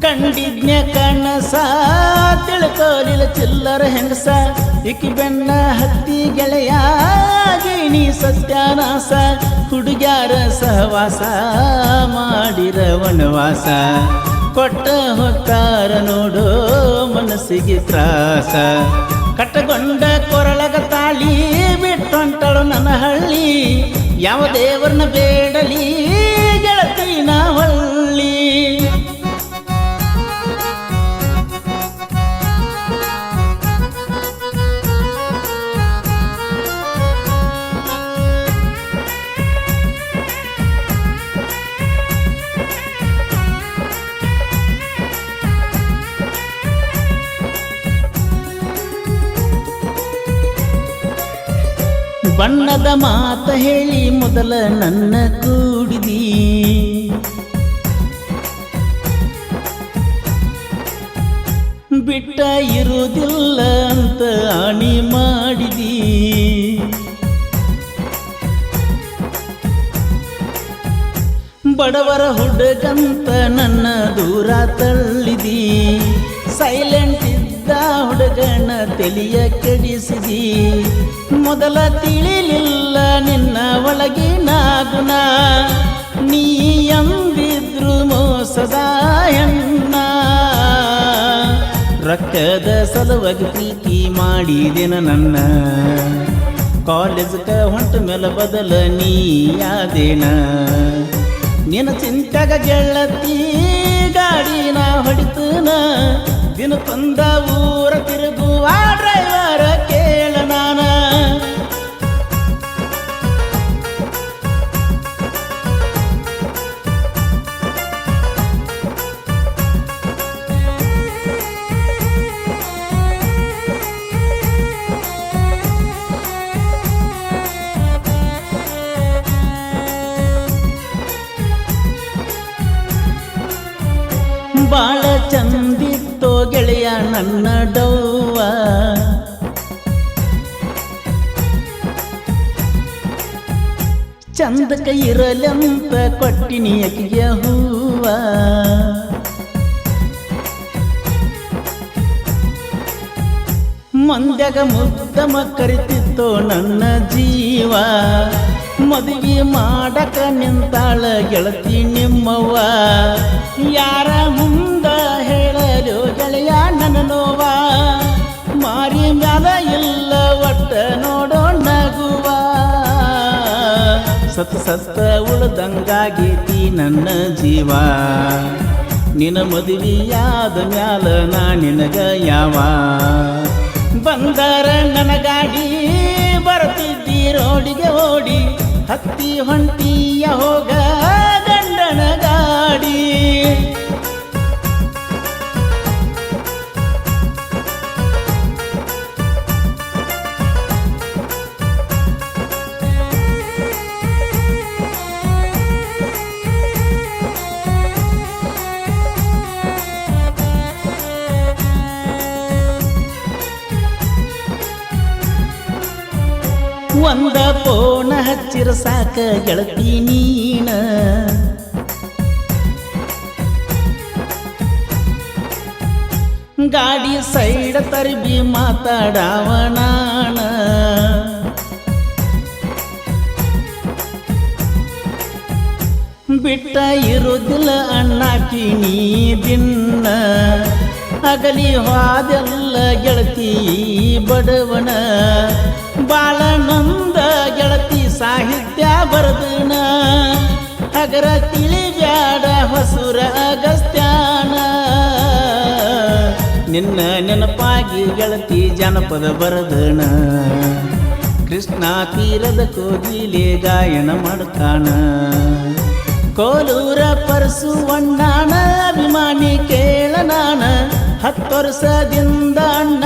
ಕಂಡಿದ್ನ್ಯ ಕನಸ ತಿಳ್ಕೋಲಿಲ್ಲ ಚಿಲ್ಲರ ಹೆಂಗಸ ಇಕ್ಕಿ ಬೆನ್ನ ಹತ್ತಿ ಗೆಳೆಯಾಗಿ ನೀ ಸತ್ಯಾನಾಸ ಹುಡುಗ್ಯಾರ ಸಹವಾಸ ಮಾಡಿರ ವನವಾಸ ಕೊಟ್ಟ ಹೊಕ್ಕಾರ ನೋಡೋ ಮನಸ್ಸಿಗೆ ತ್ರಾಸ ಕಟ್ಟಗೊಂಡ ಕೊರಳಗ ತಾಳಿ ಬಿಟ್ಟೊಂಟಳು ನನ್ನ ಹಳ್ಳಿ ಯಾವ ದೇವರನ್ನ ಬೇಡಲಿ ಗೆಳತಿ ನಾ ಹೊಳ್ಳಿ ಬಣ್ಣದ ಮಾತ ಹೇಳಿ ಮೊದಲ ನನ್ನ ಕೂಡಿದಿ ಬಿಟ್ಟ ಇರುವುದಿಲ್ಲ ಅಂತ ಆಣಿ ಮಾಡಿದಿ ಬಡವರ ಹುಡುಗಂತ ನನ್ನ ದೂರ ತಳ್ಳಿದಿ ಸೈಲೆಂಟ್ ಇದ್ದ ಹುಡುಗನ ತಲೆಯ ಕೆಡಿಸಿದಿ ಮೊದಲ ತಿಳಿಲಿಲ್ಲ ನಿನ್ನ ಒಳಗಿನ ಗುಣ ನೀ ಎಂದಿದ್ರು ಮೋಸದ ಹೆಣ್ಣ ರೊಕ್ಕದ ಸಲುವಾಗಿ ಪ್ರೀತಿ ಮಾಡಿದೆನ ನನ್ನ ಕಾಲೇಜ್ಗ ಹೊಂಟ ಮೇಲೆ ಬದಲ ನೀಯಾದೇನ ನಿನ್ನ ಚಿಂತೆಗ ಗೆಳತಿ ಗಾಡಿನ ಹೊಡಿತನ ದಿನ ತಂದ ಊರ ತಿರುಗುವ ಡ್ರೈವರ ಕೇಳ ನಾನ ಬಾಳ ಚಂದಿತ್ತೋ ಗೆಳೆಯ ನನ್ನ ಡವ್ವ ಚಂದಕ ಇರಲೆಂತ ಕೊಟ್ಟಿನಿ ಅಕಿಗೆ ಹೂವ ಮಂದ್ಯಾಗ ಮುದ್ದಮ ಕರಿತಿತ್ತೋ ನನ್ನ ಜೀವ ಮದುವೆ ಮಾಡಕ ನಿಂತಾಳ ಗೆಳತಿ ನಿಮ್ಮವ್ವ ಯಾರ ಮುಂದ ಹೇಳಲು ಗೆಳೆಯ ನನ್ನ ನೋವ ಮಾರಿ ಮ್ಯಾಲ ಇಲ್ಲ ಒಟ್ಟ ನೋಡೋ ನಗುವ ಸತ್ತ ಉಳ್ದಂಗಾಗೈತಿ ನನ್ನ ಜೀವ ನಿನ್ನ ಮದುವೆಯಾದ ಮ್ಯಾಲ ನಾ ನಿನಗ ಯಾವ ಬಂದರ ನನ್ನ ಗಾಡಿ ಬರ್ತಿದ್ದಿ ರೋಡಿಗೆ ಓಡಿ ಹತ್ತಿ ಹೊಂಟಿಯ ಹೋಗ ಗಂಡನ ಗಾಡಿ ಒಂದ ಪೋನ ಹಚ್ಚಿರ ಸಾಕ ಗೆಳತಿ ನೀನ ಗಾಡಿ ಸೈಡ್ ತರ್ಬಿ ಮಾತಾಡವನಾನ ಬಿಟ್ಟ ಇರುವುದಿಲ್ಲ ಅಣ್ಣಾಕಿ ನೀ ದಿನ್ನ ಅಗಲಿ ಹೋದೆಲ್ಲ ಗೆಳತಿ ಬಡವನ ಬಾಳ ನೊಂದ ಗೆಳತಿ ಸಾಹಿತ್ಯ ಬರದನ ಹಗರ ತಿಳಿಬ್ಯಾಡ ಹೊಸುರ ಅಗಸ್ತ್ಯಾನ ನಿನ್ನ ನೆನಪಾಗಿ ಗೆಳತಿ ಜನಪದ ಬರದನ ಕೃಷ್ಣ ತೀರದ ಕೋಗಿಲೆ ಗಾಯನ ಮಾಡ್ತಾನ ಕೋಲೂರ ಪರಸುವಣ್ಣನ ಅಭಿಮಾನಿ ಕೇಳ ನಾನ 10 ವರ್ಷದಿಂದ ಅಣ್ಣ